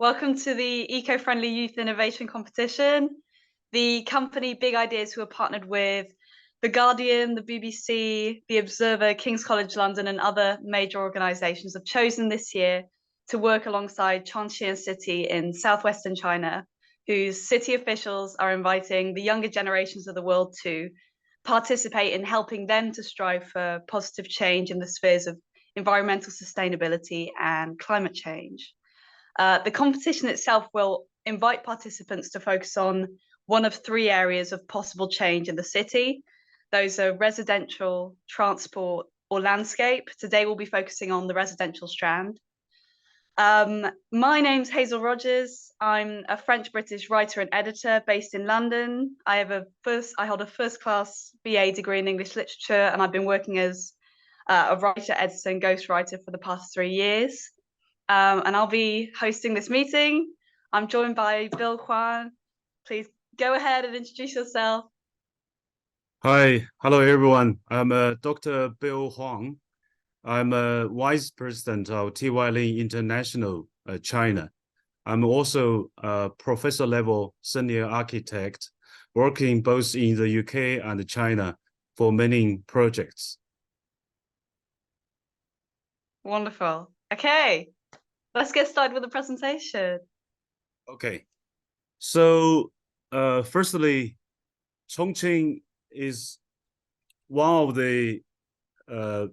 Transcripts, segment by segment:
Welcome to the Eco-Friendly Youth Innovation Competition. The company Big Ideas, who are partnered with The Guardian, the BBC, The Observer, King's College London, and other major organisations, have chosen this year to work alongside Chongqing City in southwestern China, whose city officials are inviting the younger generations of the world to participate in helping them to strive for positive change in the spheres of environmental sustainability and climate change. The competition itself will invite participants to focus on one of three areas of possible change in the city. Those are residential, transport, or landscape. Today we'll be focusing on the residential strand. My name's Hazel Rogers. I'm a French-British writer and editor based in London. I hold a first-class BA degree in English literature, and I've been working as a writer, editor, and ghostwriter for the past 3 years. And I'll be hosting this meeting. I'm joined by Bill Huang. Please go ahead and introduce yourself. Hi, hello everyone. I'm Dr. Bill Huang. I'm a Vice President of TY Lin International, China. I'm also a professor level senior architect working both in the UK and China for many projects. Wonderful. Okay, let's get started with the presentation. Okay, so firstly, Chongqing is one of the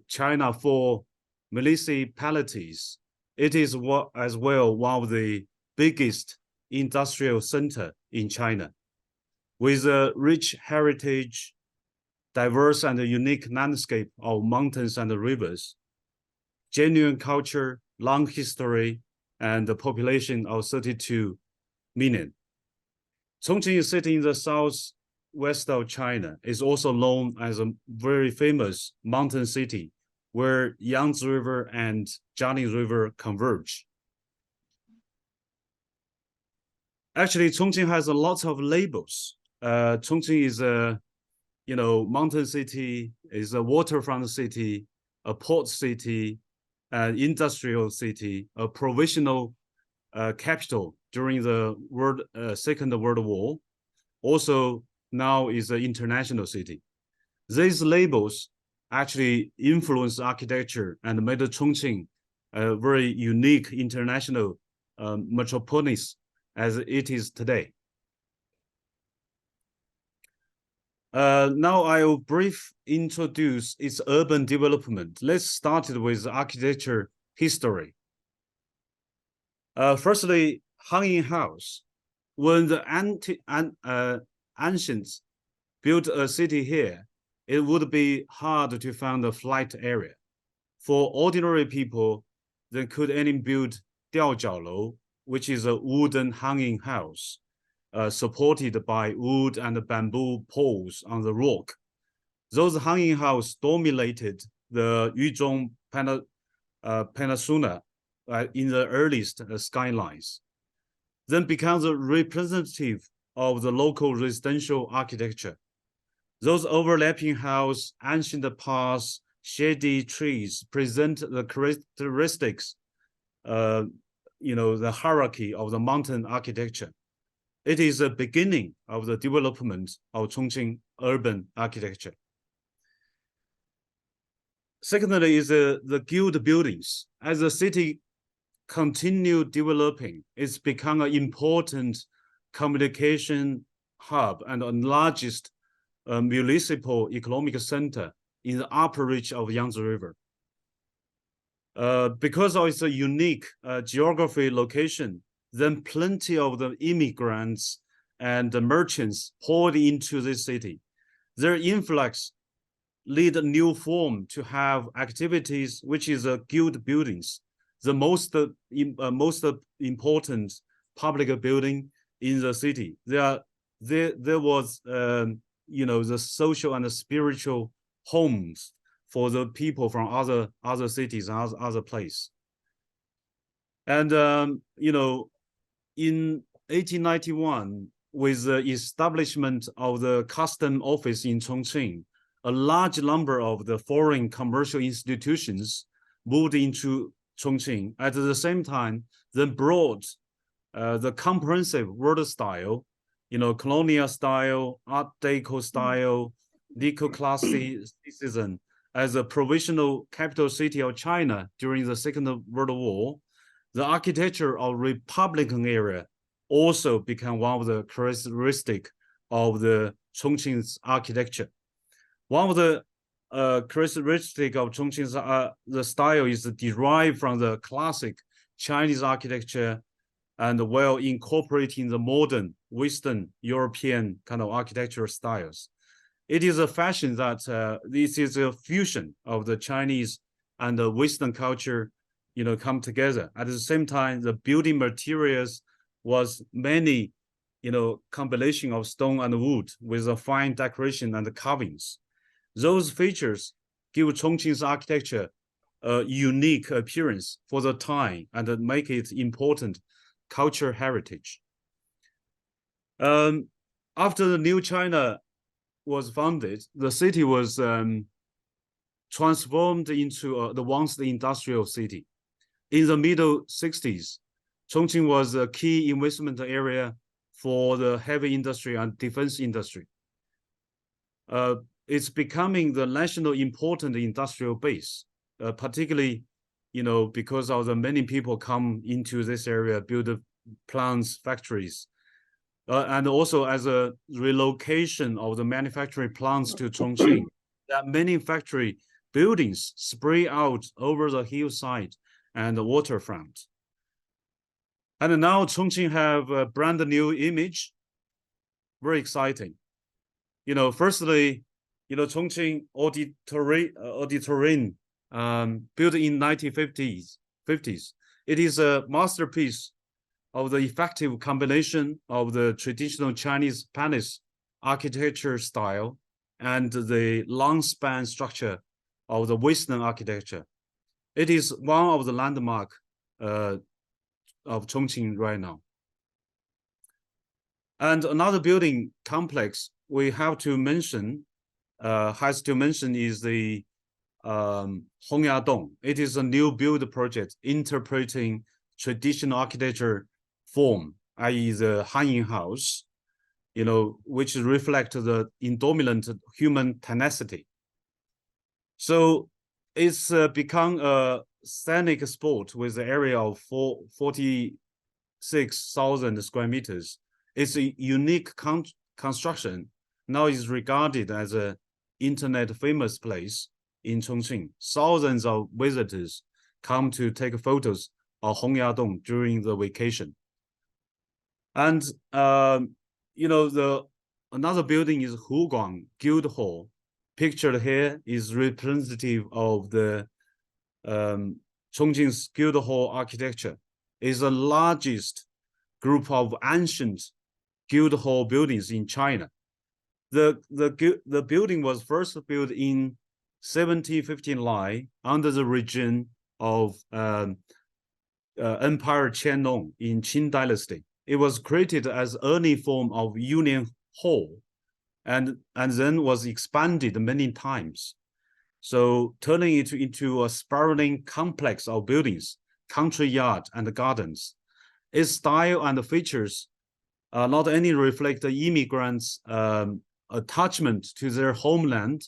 China 4 municipalities. It is as well one of the biggest industrial center in China, with a rich heritage, diverse and unique landscape of mountains and rivers, genuine culture, long history, and a population of 32 million. Chongqing is sitting in the southwest of China. Is also known as a very famous mountain city where Yangtze River and Jiangling River converge. Actually, Chongqing has a lot of labels. Chongqing is a mountain city, is a waterfront city, a port city, an industrial city, a provisional capital during the Second World War. Also, now is an international city. These labels actually influence architecture and made Chongqing a very unique international metropolis as it is today. Now I will briefly introduce its urban development. Let's start with architecture history. Firstly, hanging house. When the ancients built a city here, it would be hard to find a flat area. For ordinary people, they could only build 吊脚楼, which is a wooden hanging house, supported by wood and bamboo poles on the rock. Those hanging houses dominated the Yuzhong Peninsula in the earliest skylines, then becomes a representative of the local residential architecture. Those overlapping houses, ancient paths, shady trees present the characteristics, the hierarchy of the mountain architecture. It is the beginning of the development of Chongqing urban architecture. Secondly is the guild buildings. As the city continued developing, it's become an important communication hub and the largest municipal economic center in the upper reach of Yangtze River. Because of its unique geography location, then plenty of the immigrants and the merchants poured into this city. Their influx lead a new form to have activities, which is guild buildings, the most important public building in the city. There was the social and the spiritual homes for the people from other cities and other places. And in 1891, with the establishment of the custom office in Chongqing, a large number of the foreign commercial institutions moved into Chongqing. At the same time, they brought the comprehensive world style, colonial style, Art Deco style, neoclassicism as a provisional capital city of China during the Second World War. The architecture of Republican area also became one of the characteristics of the Chongqing's architecture. One of the characteristic of Chongqing's the style is derived from the classic Chinese architecture and while incorporating the modern Western European kind of architectural styles. It is a fashion that this is a fusion of the Chinese and the Western culture, come together. At the same time, the building materials was many, combination of stone and wood with a fine decoration and carvings. Those features give Chongqing's architecture a unique appearance for the time and make it important cultural heritage. After the New China was founded, the city was transformed into the once the industrial city. In the middle 60s, Chongqing was a key investment area for the heavy industry and defense industry. It's becoming the national important industrial base, particularly, because of the many people come into this area, build plants, factories, and also as a relocation of the manufacturing plants to Chongqing, that many factory buildings spread out over the hillside and the waterfront. And now Chongqing have a brand new image, very exciting. Firstly, Chongqing Auditorium, built in 1950s. It is a masterpiece of the effective combination of the traditional Chinese palace architecture style and the long span structure of the Western architecture. It is one of the landmark of Chongqing right now. And another building complex we have to mention, is the Hongyadong. It is a new build project interpreting traditional architecture form, i.e. the Hanyin House, which reflect the indominant human tenacity. So it's become a scenic spot with an area of 46,000 square meters. It's a unique construction. Now is regarded as an internet famous place in Chongqing. Thousands of visitors come to take photos of Hongyadong during the vacation. And another building is Huguang Guildhall. Pictured here is representative of the Chongqing's Guildhall architecture. It's the largest group of ancient Guildhall buildings in China. The building was first built in 1759 under the regime of Emperor Qianlong in Qing Dynasty. It was created as early form of Union Hall and then was expanded many times. So turning it into a spiraling complex of buildings, country yard and gardens. Its style and features not only reflect the immigrants' attachment to their homeland,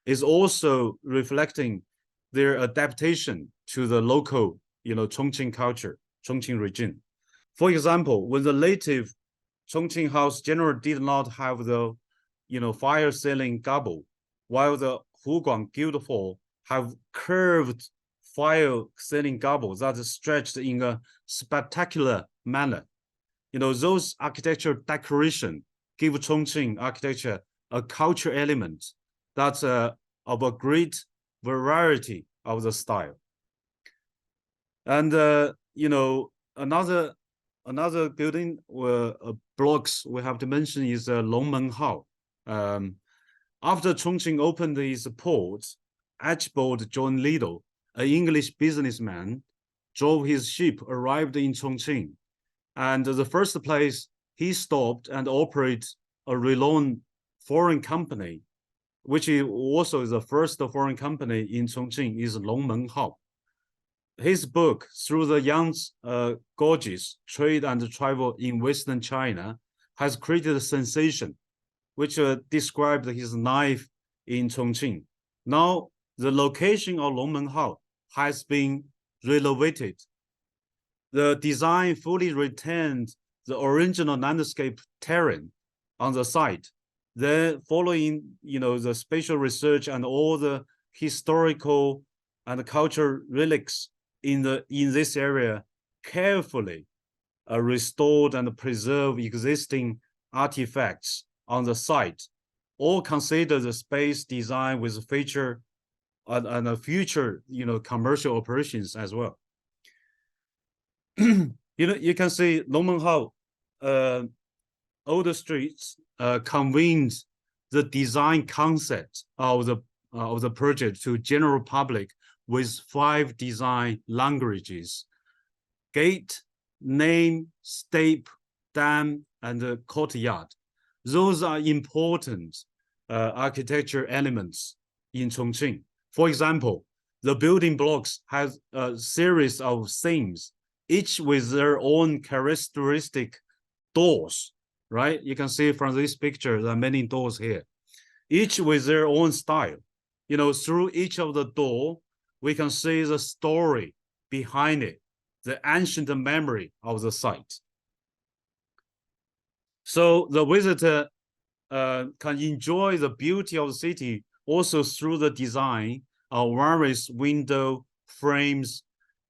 is also reflecting their adaptation to the local, Chongqing culture, Chongqing region. For example, when the native Chongqing house generally did not have the, fire ceiling gable, while the Huguang Guildhall have curved fire ceiling gable that is stretched in a spectacular manner. Those architectural decoration give Chongqing architecture a culture element that's of a great variety of the style. And another building blocks we have to mention is Longmen Hao. After Chongqing opened its port, Archibald John Liddell, an English businessman, drove his ship, arrived in Chongqing. And the first place he stopped and operated a renowned foreign company, which is also the first foreign company in Chongqing, is Longmen Hao. his book, Through the Yangtze Gorges, Trade and Travel in Western China, has created a sensation, which described his life in Chongqing. Now, the location of Longmenhao has been renovated. The design fully retained the original landscape terrain on the site. Then, following the spatial research and all the historical and cultural relics in this area, carefully restored and preserve existing artifacts on the site, all consider the space design with feature and a future commercial operations as well. You can see Longmenhao older streets convenes the design concept of the project to general public with 5 design languages: gate, name, step, dam, and courtyard. Those are important architecture elements in Chongqing. For example, the building blocks have a series of themes, each with their own characteristic doors, right? You can see from this picture, there are many doors here, each with their own style. Through each of the door, we can see the story behind it, the ancient memory of the site. So the visitor can enjoy the beauty of the city also through the design of various window frames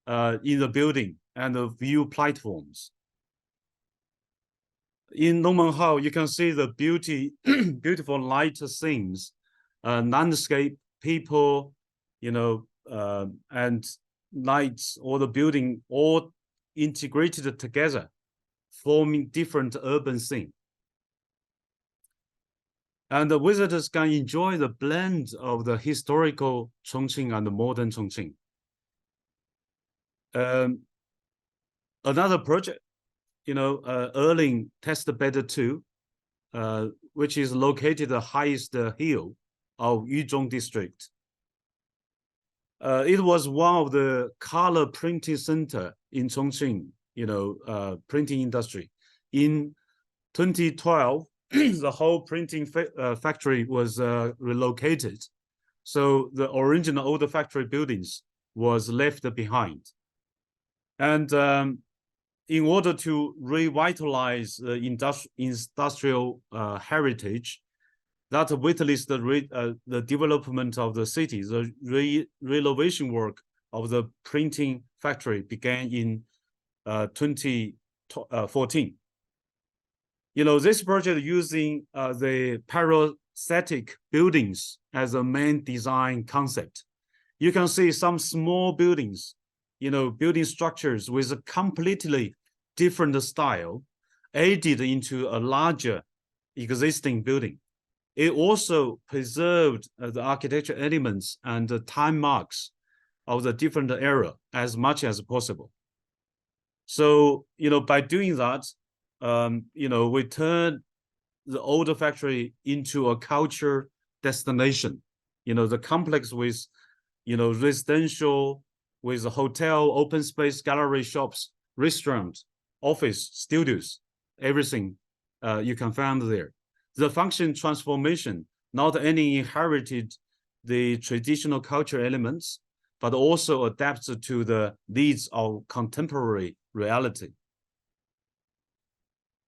in the building and the view platforms. In Longmenhao, you can see the beautiful light scenes, landscape, people, and lights, all the building, all integrated together, forming different urban scene. And the visitors can enjoy the blend of the historical Chongqing and the modern Chongqing. Another project, Erling Testbed 2, which is located the highest hill of Yuzhong district. It was one of the color printing center in Chongqing, printing industry. In 2012, the whole printing factory was relocated. So the original old factory buildings was left behind. And in order to revitalize the industrial heritage, that witnessed the development of the city, the renovation work of the printing factory began in 2014. This project using the parasitic buildings as a main design concept. You can see some small buildings, building structures with a completely different style added into a larger existing building. It also preserved the architecture elements and the time marks of the different era as much as possible. So, by doing that, we turn the older factory into a culture destination. The complex with, residential, with a hotel, open space, gallery, shops, restaurant, office, studios, everything you can find there. The function transformation not only inherited the traditional culture elements, but also adapted to the needs of contemporary reality.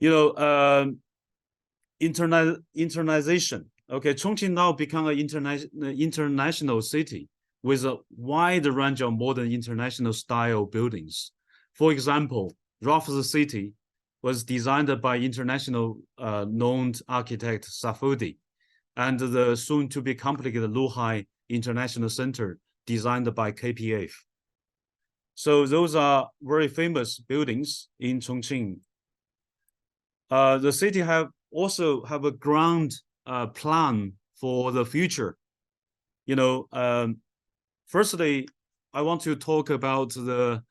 Internationalization. Okay, Chongqing now become an international city with a wide range of modern international style buildings. For example, Raffles City was designed by international known architect Safudi, and the soon-to-be completed Luhai International Center designed by KPF. So those are very famous buildings in Chongqing. The city also have a grand plan for the future. Firstly, I want to talk about the,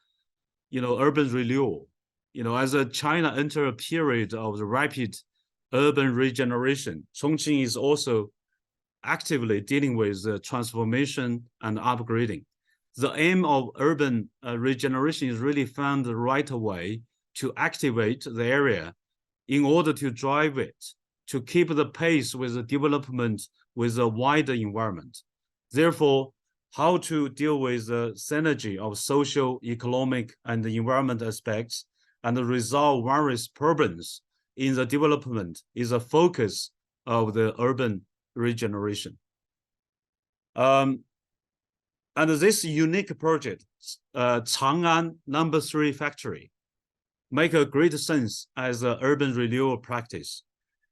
urban renewal. As China enter a period of the rapid urban regeneration, Chongqing is also actively dealing with the transformation and upgrading. the aim of urban regeneration is really found the right way to activate the area in order to drive it, to keep the pace with the development with a wider environment. Therefore, how to deal with the synergy of social, economic, and the environment aspects and resolve various problems in the development is a focus of the urban regeneration. And this unique project, Chang'an No. 3 Factory, make a great sense as an urban renewal practice.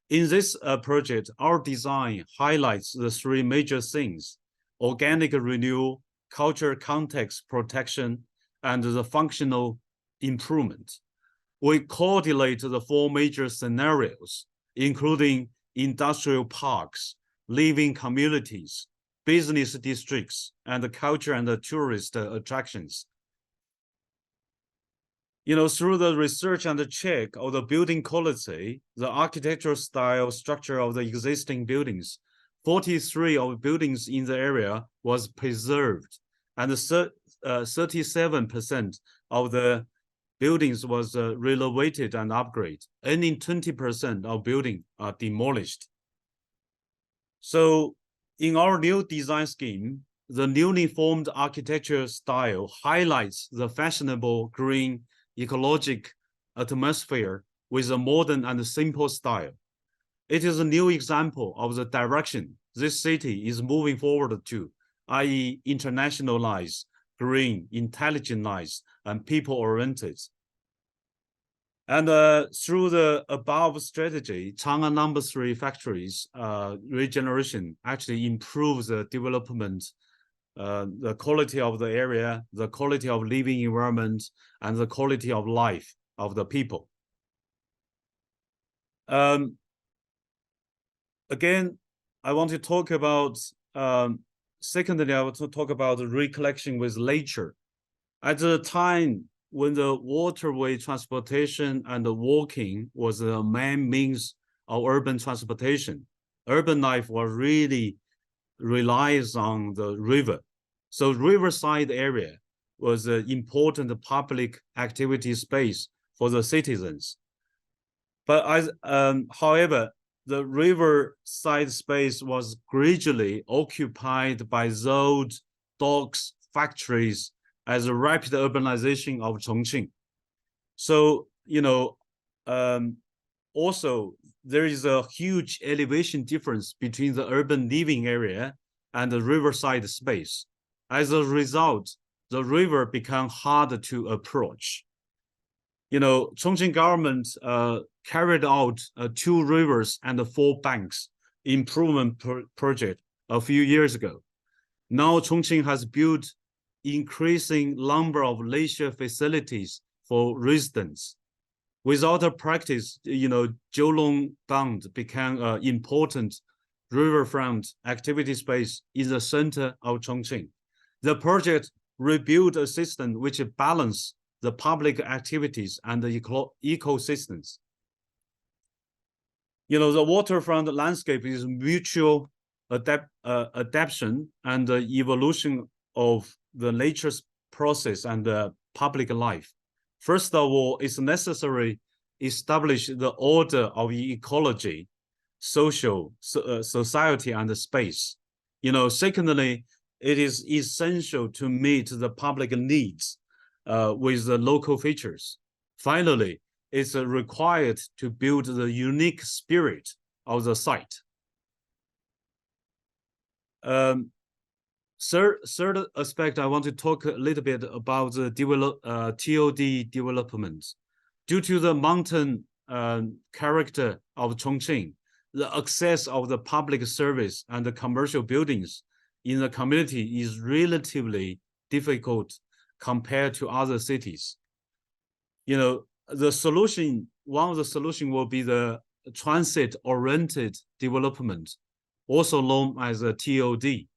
In this project, our design highlights the three major things: organic renewal, cultural context protection, and the functional improvement. We coordinate the four major scenarios, including industrial parks, living communities, business districts, and culture and tourist attractions. Through the research and the check of the building quality, the architectural style structure of the existing buildings, 43 of buildings in the area was preserved, and 37% of the buildings was renovated and upgraded, only 20% of buildings are demolished. So in our new design scheme, the newly formed architecture style highlights the fashionable green ecologic atmosphere with a modern and simple style. It is a new example of the direction this city is moving forward to, i.e. internationalized, green, intelligentized, and people-oriented. And through the above strategy, Chang'an No. 3 Factories regeneration actually improves the development, the quality of the area, the quality of living environment, and the quality of life of the people. Again, I want to talk about, secondly, I want to talk about the recollection with nature. At the time when the waterway transportation and the walking was the main means of urban transportation, urban life was really relies on the river. So riverside area was an important public activity space for the citizens. But however, the riverside space was gradually occupied by roads, docks, factories as a rapid urbanization of Chongqing. So, also there is a huge elevation difference between the urban living area and the riverside space. As a result, the river became harder to approach. Chongqing government carried out 2 rivers and 4 banks improvement project a few years ago. Now Chongqing has built increasing number of leisure facilities for residents. Without a practice, Jiulong Bund became an important riverfront activity space in the center of Chongqing. The project rebuilt a system which balanced the public activities and the ecosystems. The waterfront landscape is mutual adaptation and the evolution of the nature's process and the public life. First of all, it's necessary to establish the order of ecology, society, and space. Secondly, it is essential to meet the public needs with the local features. Finally, it's required to build the unique spirit of the site. Third aspect, I want to talk a little bit about the TOD development. Due to the mountain character of Chongqing, the access of the public service and the commercial buildings in the community is relatively difficult compared to other cities. The solution, one of the solutions will be the transit-oriented development, also known as a TOD.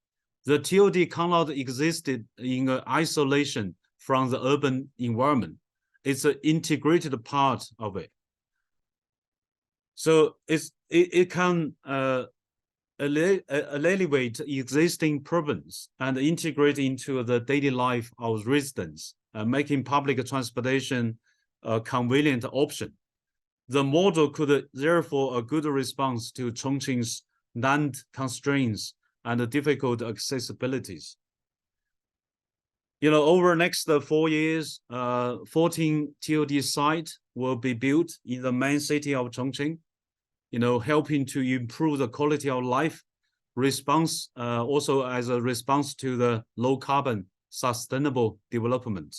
The TOD cannot exist in isolation from the urban environment. It's an integrated part of it. So it can alleviate existing problems and integrate into the daily life of residents, making public transportation a convenient option. The model could therefore a good response to Chongqing's land constraints and difficult accessibilities. Over the next 4 years, 14 TOD sites will be built in the main city of Chongqing, helping to improve the quality of life, also as a response to the low carbon sustainable development.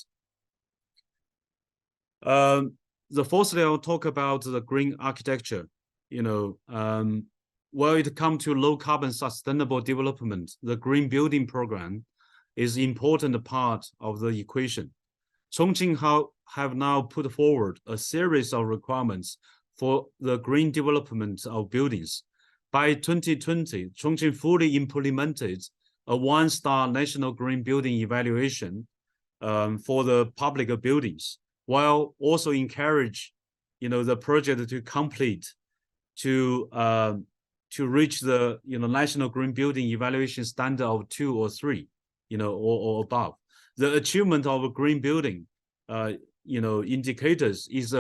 Fourthly, I'll talk about the green architecture. When it comes to low carbon sustainable development, the green building program is an important part of the equation. Chongqing have now put forward a series of requirements for the green development of buildings. By 2020, Chongqing fully implemented a one-star national green building evaluation for the public buildings, while also encourage, the project to complete to reach the national green building evaluation standard of 2 or 3, or above. The achievement of a green building, indicators is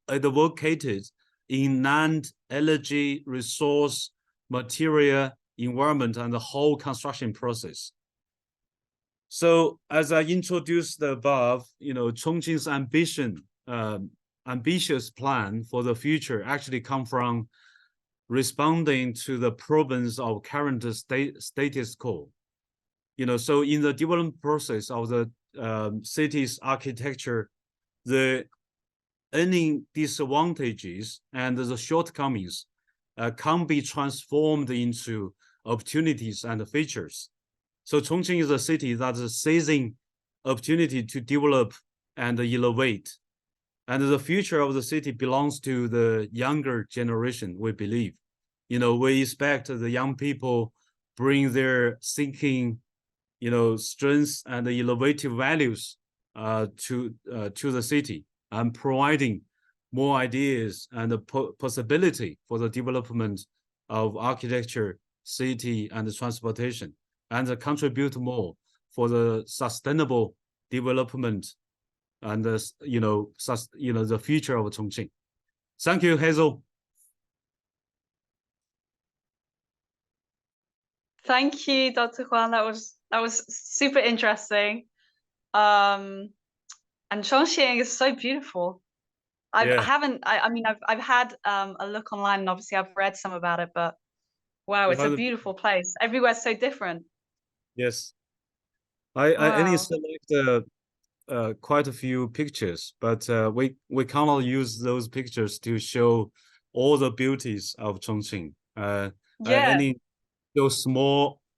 advocated in land, energy, resource, material, environment, and the whole construction process. So as I introduced the above, Chongqing's ambitious plan for the future actually come from responding to the problems of current status quo. So in the development process of the city's architecture, the any disadvantages and the shortcomings can be transformed into opportunities and features. So Chongqing is a city that is seizing opportunity to develop and innovate. And the future of the city belongs to the younger generation, we believe. We expect the young people bring their thinking, strengths and innovative values to the city, and providing more ideas and the possibility for the development of architecture, city, and transportation, and contribute more for the sustainable development and the future of Chongqing. Thank you, Hazel. Thank you, Dr. Huang. That was super interesting. And Chongqing is so beautiful. I mean, I've had a look online, and obviously I've read some about it, but wow, it's a beautiful place. Everywhere's so different. Yes. I only select quite a few pictures, but we cannot use those pictures to show all the beauties of Chongqing. I only show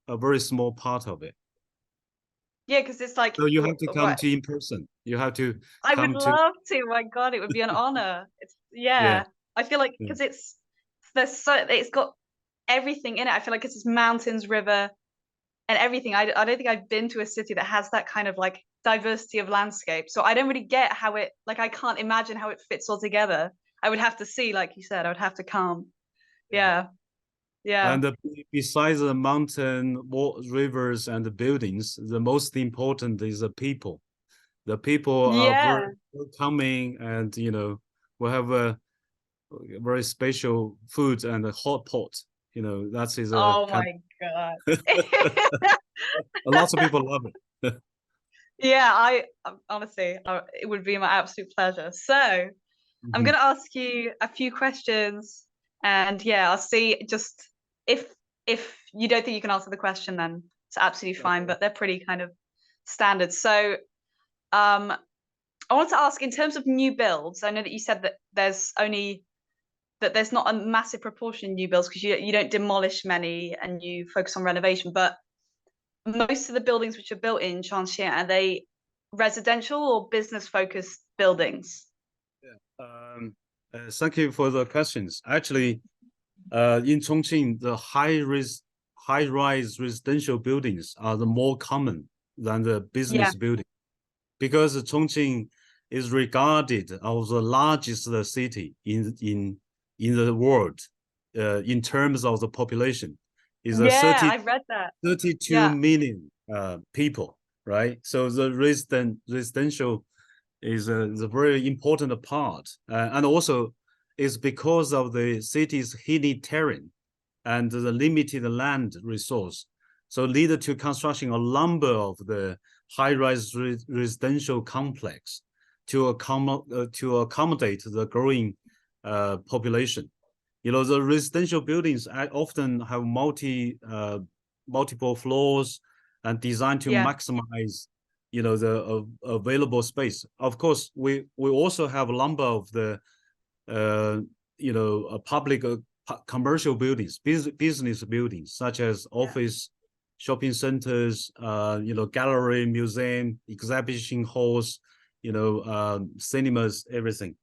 a very small part of it. Yeah, because it's like, so you have to come to in person. You have to. I would love to. My God, it would be an honor. Yeah. I feel like because it's got everything in it. I feel like it's mountains, river, and everything. I don't think I've been to a city that has that kind of like diversity of landscape. So I don't really get how it, like, I can't imagine how it fits all together. I would have to see, like you said, I would have to come. Yeah. And besides the mountain, rivers, and the buildings, the most important is the people. The people are very welcoming, and we have a very special food and a hot pot. That is oh my God. A lot of people love it. Yeah, I honestly, it would be my absolute pleasure. So I'm going to ask you a few questions, and I'll see just if you don't think you can answer the question, then it's absolutely fine, but they're pretty kind of standard. So I want to ask, in terms of new builds, I know that you said that there's not a massive proportion of new builds because you don't demolish many and you focus on renovation, but most of the buildings which are built in Chongqing, are they residential or business focused buildings? Thank you for the questions. Actually, in Chongqing, the high-rise residential buildings are the more common than the business building, because Chongqing is regarded as the largest city in the world in terms of the population. is a Yeah, I read that. 32 Yeah, million people, right? So the residential is a very important part, and also is because of the city's hilly terrain and the limited land resource. So lead to construction a number of the high-rise residential complex to accommodate the growing population. The residential buildings often have multiple floors and designed to yeah, maximize, the available space. Of course, we also have a number of the, public commercial buildings, business buildings, such as office, shopping centers, gallery, museum, exhibition halls, cinemas, everything.